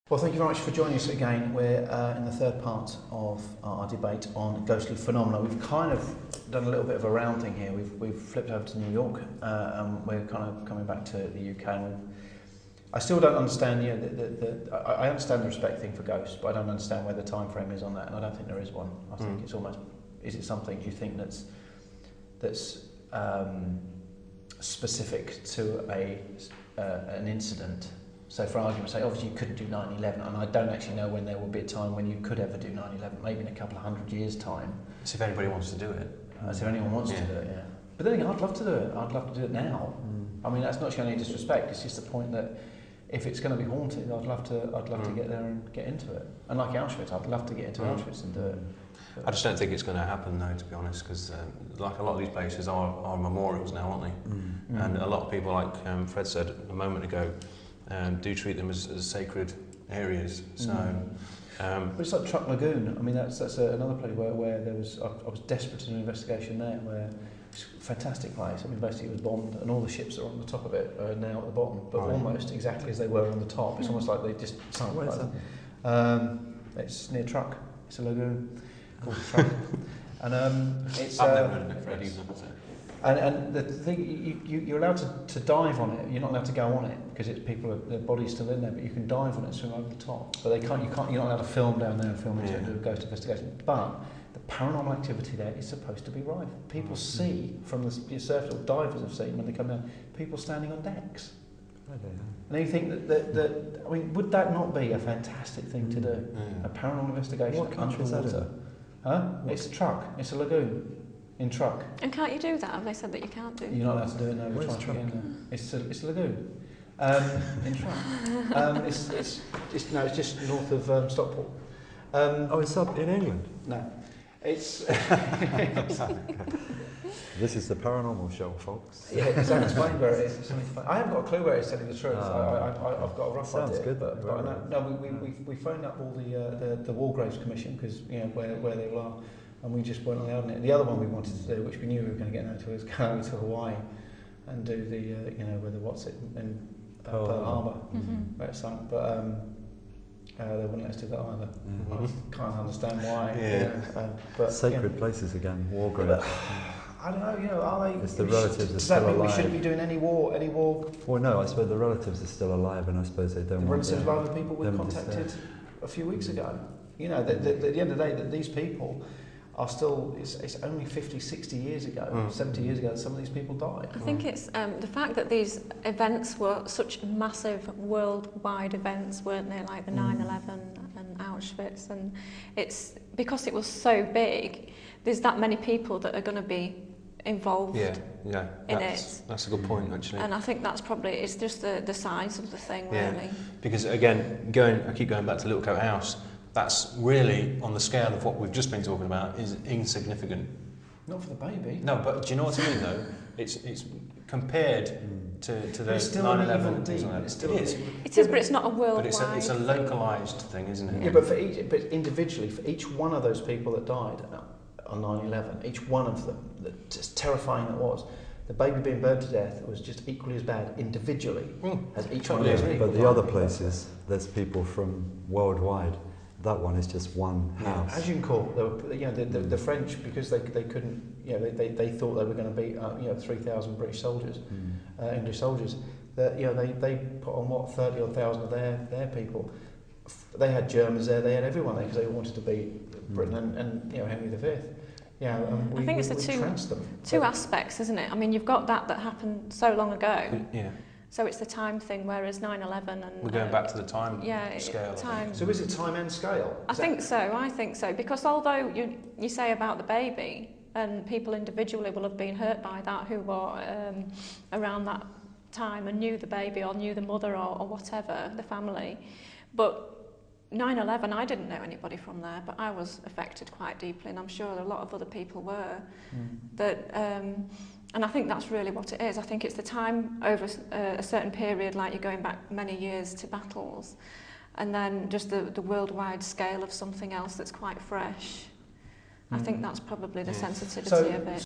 Well, thank you very much for joining us again. We're in the third part of our debate on ghostly phenomena. We've kind of done a little bit of a round thing here. We've flipped over to New York, and we're kind of coming back to the UK. And I still don't understand. I understand the respect thing for ghosts, but I don't understand where the time frame is on that, and I don't think there is one. I think it's almost. Is it something? Do you think that's specific to an incident? So for argument's sake, obviously you couldn't do 9/11, and I don't actually know when there will be a time when you could ever do 9/11, maybe in a couple of hundred years' time. So if anybody wants to do it. If anyone wants to do it, yeah. But then again, I'd love to do it. I'd love to do it now. I mean, that's not showing any disrespect, it's just the point that if it's going to be haunted, I'd love to get there and get into it. And like Auschwitz, I'd love to get into Auschwitz and do it. I just don't think it's going to happen though, to be honest, because like a lot of these places are memorials now, aren't they? And a lot of people, like Fred said a moment ago, do treat them as sacred areas. So, but it's like Truck Lagoon. I mean, that's another place where there was. I was desperate to do an investigation there. Where it's a fantastic place. I mean, basically it was bombed, and all the ships that are on the top of it are now at the bottom, but almost exactly as they were on the top. It's almost like they just sunk. Where is that? It's near Truck. It's a lagoon called Truck, and it's. I've never heard of it, Fred, either. And the thing, you're allowed to dive on it. You're not allowed to go on it because it's their body's still in there. But you can dive on it and swim over the top. But you're not allowed to film down there and film into it and do a ghost investigation. But the paranormal activity there is supposed to be rife. People see from the surfers, or divers have seen when they come down, people standing on decks. And you think that I mean, would that not be a fantastic thing to do? A paranormal investigation underwater? Huh? It's a Truck. It's a lagoon. In Truck. And can't you do that? Have they said that you can't do? You're not allowed to do it now. We're trying to get in there. It's a lagoon. In Truck. It's just north of Stockport. It's up in England? No. It's... This is the paranormal show, folks. Yeah, it's unexplained where it is. I haven't got a clue where it's, telling the truth. I've got a rough idea. Sounds good. But we phoned up all the Walgraves Commission because where they all are. And we just weren't allowed in it. The other one we wanted to do, which we knew we were going to get out to, was go over to Hawaii and do the, with the in Pearl Harbor, where it sunk. But they wouldn't let us do that either. I can't understand why. But sacred places again, war graves. I don't know. Are they? It's the relatives are does still that mean alive. we shouldn't be doing any war? Well, no. I suppose the relatives are still alive, and I suppose they don't. The want relatives of other people we them contacted a few weeks ago. At the end of the day, that these people are still, it's only 50, 60 years ago, 70 years ago that some of these people died. I think it's the fact that these events were such massive worldwide events, weren't they, like the 9/11 and Auschwitz, and it's because it was so big, there's that many people that are going to be involved in it. That's a good point, actually. And I think that's probably, it's just the size of the thing, really. Because again, I keep going back to Little Coat House, that's really, on the scale of what we've just been talking about, is insignificant. Not for the baby. No, but do you know what I mean, though? It's compared to the 9/11. It is, but it's not a worldwide. But it's a localised thing, isn't it? Yeah, but individually, for each one of those people that died on 9/11, each one of them, as terrifying it was, the baby being burned to death was just equally as bad individually as each one of those people. But the other places, there's people from worldwide. That one is just one house. Agincourt, the French, because they couldn't, they thought they were going to beat 3,000 British soldiers, English soldiers. That they put on 30,000 of their people. They had Germans there, they had everyone there because they wanted to beat Britain and Henry V. I think it's the two aspects, isn't it? I mean, you've got that happened so long ago. Yeah. So it's the time thing, whereas 9/11 and... We're going back to the time scale. Time. So is it time and scale? I think so, because although you say about the baby, and people individually will have been hurt by that who were around that time and knew the baby or knew the mother or whatever, the family, but 9/11, I didn't know anybody from there, but I was affected quite deeply, and I'm sure a lot of other people were. And I think that's really what it is. I think it's the time over a certain period, like you're going back many years to battles, and then just the worldwide scale of something else that's quite fresh. I think that's probably the sensitivity of it.